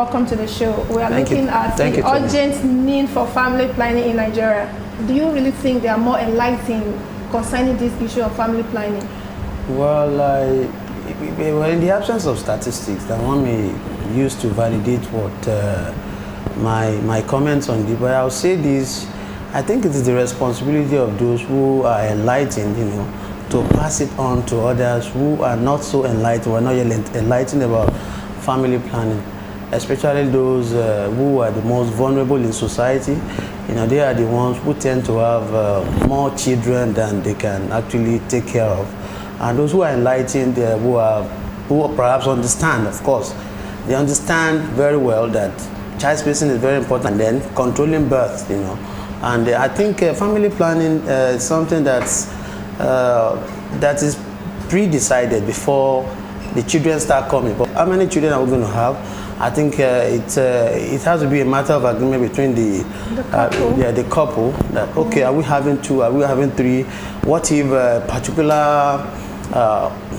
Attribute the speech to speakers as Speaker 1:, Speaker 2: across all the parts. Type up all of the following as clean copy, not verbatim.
Speaker 1: welcome to the show. We are
Speaker 2: Thank
Speaker 1: looking
Speaker 2: you.
Speaker 1: at
Speaker 2: Thank
Speaker 1: the
Speaker 2: you, Tonia.
Speaker 1: urgent need for family planning in Nigeria. Do you really think they are more enlightened concerning this issue of family planning?
Speaker 2: Well, in the absence of statistics that one may use to validate what my comments on the, but I'll say this: I think it is the responsibility of those who are enlightened, to pass it on to others who are not so enlightened, who are not yet enlightened about family planning, especially those who are the most vulnerable in society. They are the ones who tend to have more children than they can actually take care of. And those who are enlightened, who perhaps understand, of course, they understand very well that child spacing is very important, and then controlling birth, And I think family planning is something that is pre-decided before the children start coming. But how many children are we going to have? I think it has to be a matter of agreement between the couple. That okay, are we having 2? Are we having 3? What if a particular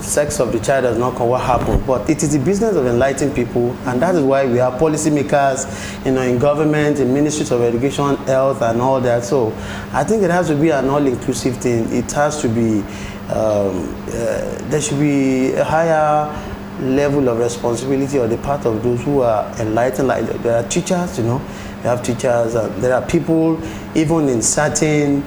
Speaker 2: sex of the child does not come? What happens? But it is the business of enlightening people, and that is why we have policymakers, in government, in ministries of education, health, and all that. So I think it has to be an all-inclusive thing. It has to be there should be a higher level of responsibility on the part of those who are enlightened. Like there are teachers, we have teachers, there are people even in certain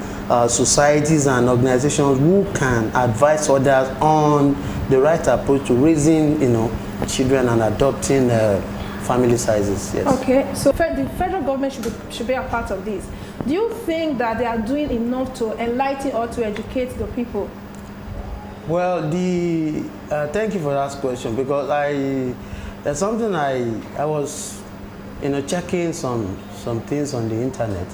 Speaker 2: societies and organizations who can advise others on the right approach to raising, children and adopting family sizes. Yes.
Speaker 1: Okay, so the federal government should be a part of this. Do you think that they are doing enough to enlighten or to educate the people?
Speaker 2: Well, thank you for that question, because there's something I was, checking some things on the internet,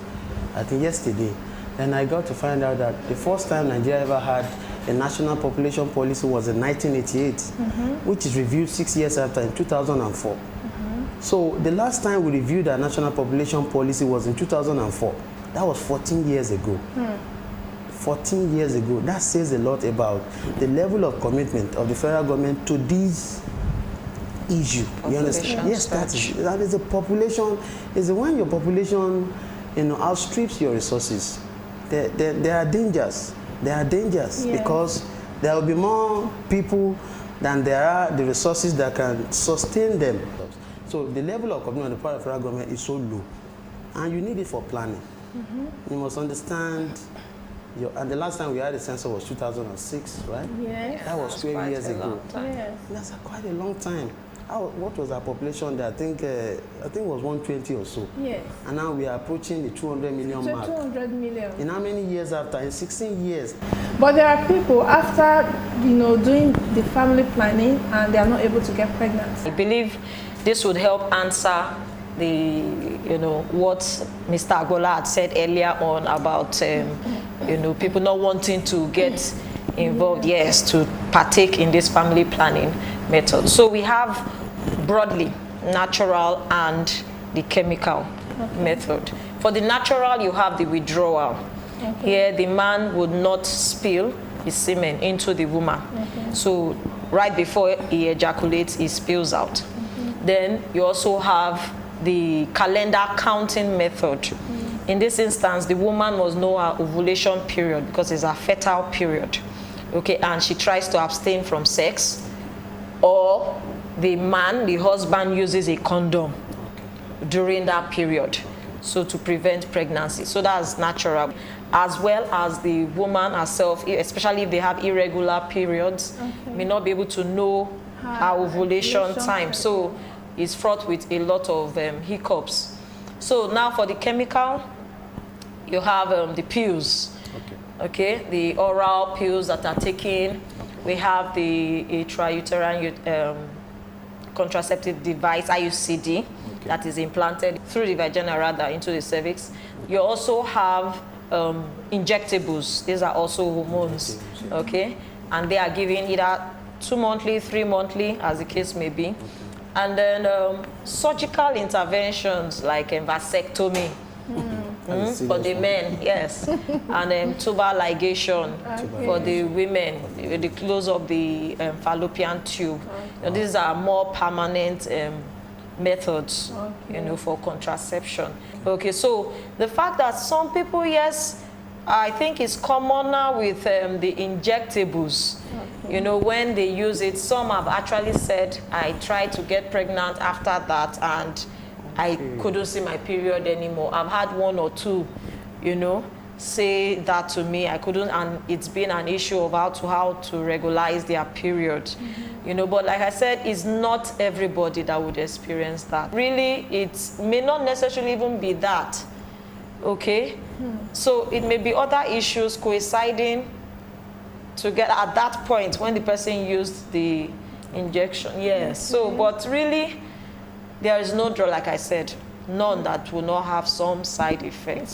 Speaker 2: I think yesterday, and I got to find out that the first time Nigeria ever had a national population policy was in 1988, which is reviewed 6 years after, in 2004. So the last time we reviewed our national population policy was in 2004. That was 14 years ago. 14 years ago. That says a lot about the level of commitment of the federal government to this issue. You understand? Yes, that is a population. Is when your population, outstrips your resources. There are dangers. There are dangers, because there will be more people than there are the resources that can sustain them. So the level of commitment on the part of the federal government is so low, and you need it for planning. You must understand. And the last time we had a census was 2006, right?
Speaker 1: Yes.
Speaker 2: That was 12 years ago.
Speaker 1: Yes.
Speaker 2: That's quite a long time. What was our population there? I think it was 120 or so.
Speaker 1: Yes.
Speaker 2: And now we are approaching the 200 million mark.
Speaker 1: 200 million.
Speaker 2: In how many years after? In 16 years.
Speaker 1: But there are people after, doing the family planning, and they are not able to get pregnant.
Speaker 3: I believe this would help answer what Mr. Agola had said earlier on about people not wanting to get involved, to partake in this family planning method. So we have broadly natural and the chemical method. For the natural, you have the withdrawal. Here the man would not spill his semen into the woman. So right before he ejaculates, he spills out. Then you also have the calendar counting method. In this instance, the woman must know her ovulation period, because it's a fertile period. Okay, and she tries to abstain from sex, or the man, the husband, uses a condom during that period, so to prevent pregnancy. So that's natural. As well as the woman herself, especially if they have irregular periods, may not be able to know her ovulation time. So it's fraught with a lot of hiccups. So now for the chemical, you have the pills. Okay, the oral pills that are taken. We have the intrauterine contraceptive device, IUCD, that is implanted through the vagina, rather, into the cervix. You also have injectables. These are also hormones. Okay, and they are given either 2 monthly, 3 monthly, as the case may be. And then surgical interventions like vasectomy for the men, yes, and tubal ligation for the women, the close of the fallopian tube. These are more permanent methods,
Speaker 1: Okay.
Speaker 3: you know, for contraception. Okay, so the fact that some people, yes, I think it's commoner with the injectables.
Speaker 1: Okay.
Speaker 3: You know, when they use it, some have actually said, I tried to get pregnant after that and I couldn't see my period anymore. I've had one or two, you know, say that to me. I couldn't, and it's been an issue of how to regularize their period. You know, but like I said, it's not everybody that would experience that. Really, it may not necessarily even be that, okay? So it may be other issues coinciding together at that point when the person used the injection, yes. So, but really, there is no drug, like I said, none that will not have some side effects.